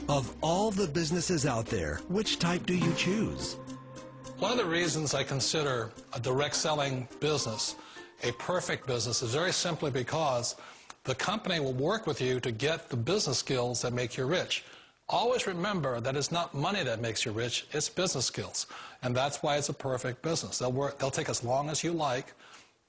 Of all the businesses out there, which type do you choose? One of the reasons I consider a direct selling business a perfect business is very simply because the company will work with you to get the business skills that make you rich. Always remember that it's not money that makes you rich, it's business skills. And that's why it's a perfect business. They'll take as long as you like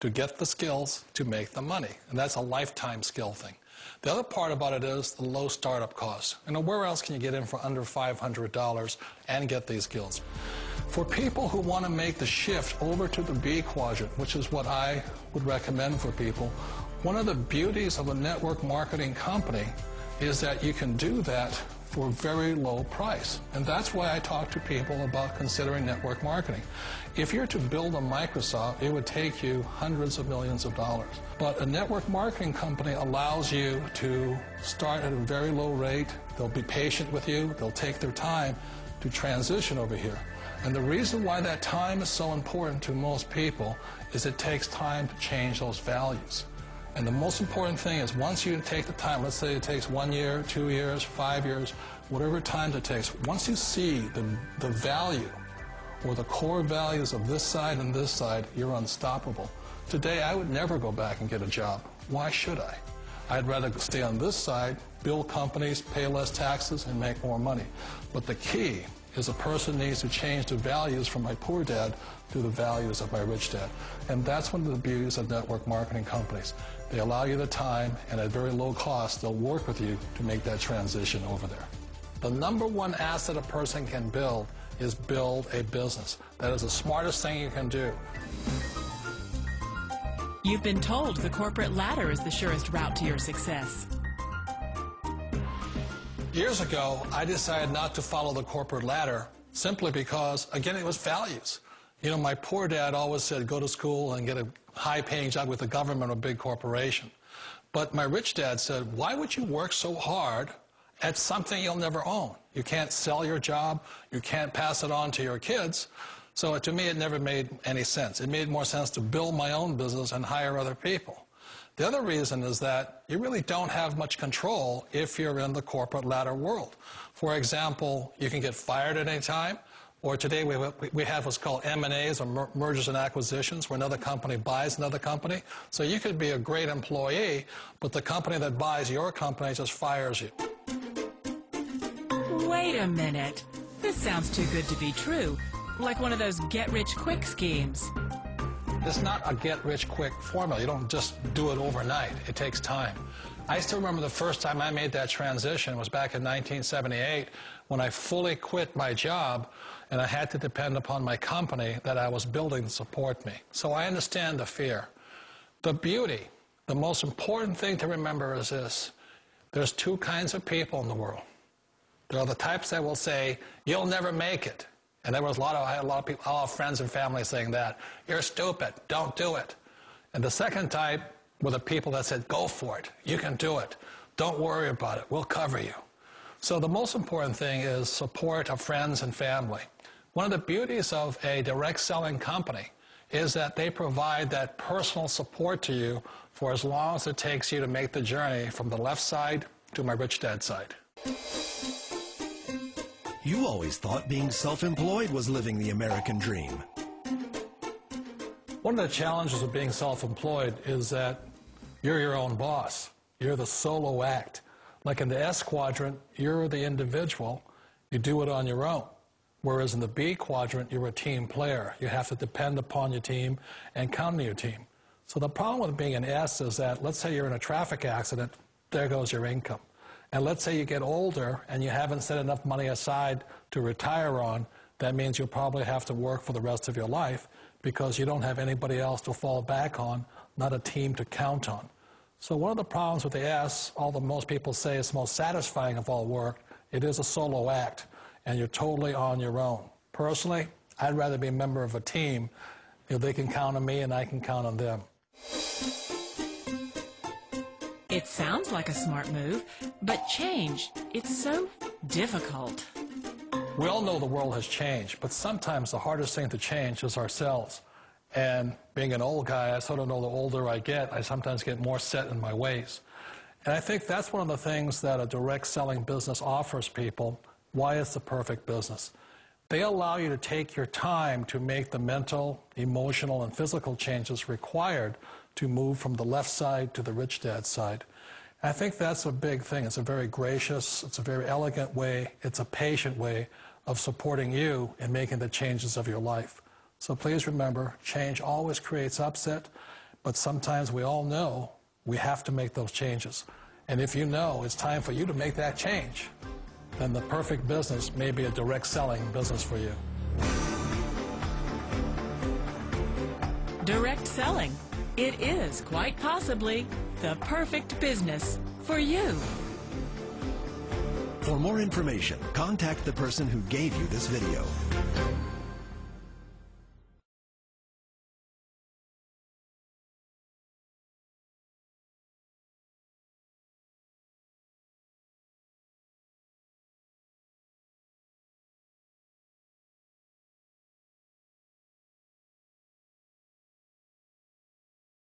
to get the skills to make the money. And that's a lifetime skill thing. The other part about it is the low startup cost. You know, where else can you get in for under $500 and get these skills? For people who want to make the shift over to the B quadrant, which is what I would recommend for people, one of the beauties of a network marketing company is that you can do that for a very low price. And that's why I talk to people about considering network marketing. If you're to build a Microsoft, it would take you hundreds of millions of dollars. But a network marketing company allows you to start at a very low rate. They'll be patient with you. They'll take their time to transition over here. And the reason why that time is so important to most people is it takes time to change those values. And the most important thing is once you take the time, let's say it takes 1 year, 2 years, 5 years, whatever time it takes, once you see the value or the core values of this side and this side, you're unstoppable. Today, I would never go back and get a job. Why should I? I'd rather stay on this side, build companies, pay less taxes, and make more money. But the key is a person needs to change the values from my poor dad to the values of my rich dad. And that's one of the beauties of network marketing companies. They allow you the time, and at very low cost, they'll work with you to make that transition over there. The number one asset a person can build is build a business. That is the smartest thing you can do. You've been told the corporate ladder is the surest route to your success. Years ago, I decided not to follow the corporate ladder simply because, again, it was values. You know, my poor dad always said, go to school and get a high-paying job with the government or a big corporation. But my rich dad said, why would you work so hard at something you'll never own? You can't sell your job. You can't pass it on to your kids. So to me, it never made any sense. It made more sense to build my own business and hire other people. The other reason is that you really don't have much control if you're in the corporate ladder world. For example, you can get fired at any time, or today we have what's called M&As, or mergers and acquisitions, where another company buys another company. So you could be a great employee, but the company that buys your company just fires you. Wait a minute. This sounds too good to be true. Like one of those get-rich-quick schemes. It's not a get-rich-quick formula. You don't just do it overnight. It takes time. I still remember the first time I made that transition was back in 1978 when I fully quit my job and I had to depend upon my company that I was building to support me. So I understand the fear. The beauty, the most important thing to remember is this. There's two kinds of people in the world. There are the types that will say, you'll never make it. And there was I had a lot of people, all friends and family saying that. You're stupid. Don't do it. And the second type were the people that said, go for it. You can do it. Don't worry about it. We'll cover you. So the most important thing is support of friends and family. One of the beauties of a direct selling company is that they provide that personal support to you for as long as it takes you to make the journey from the left side to my rich dad side. You always thought being self-employed was living the American dream. One of the challenges of being self-employed is that you're your own boss. You're the solo act. Like in the S quadrant, you're the individual. You do it on your own. Whereas in the B quadrant, you're a team player. You have to depend upon your team and count on your team. So the problem with being an S is that, let's say you're in a traffic accident, there goes your income. And let's say you get older and you haven't set enough money aside to retire on, that means you'll probably have to work for the rest of your life because you don't have anybody else to fall back on, not a team to count on. So one of the problems with the S, although most people say it's the most satisfying of all work, it is a solo act, and you're totally on your own. Personally, I'd rather be a member of a team. You know, they can count on me and I can count on them. It sounds like a smart move, but change, it's so difficult. We all know the world has changed, but sometimes the hardest thing to change is ourselves. And being an old guy, I sort of know the older I get, I sometimes get more set in my ways. And I think that's one of the things that a direct selling business offers people. Why it's the perfect business. They allow you to take your time to make the mental, emotional, and physical changes required to move from the left side to the rich dad side. And I think that's a big thing. It's a very gracious, it's a very elegant way, it's a patient way of supporting you in making the changes of your life. So please remember, change always creates upset, but sometimes we all know we have to make those changes. And if you know it's time for you to make that change, then the perfect business may be a direct selling business for you. Direct selling. It is quite possibly the perfect business for you. For more information, contact the person who gave you this video.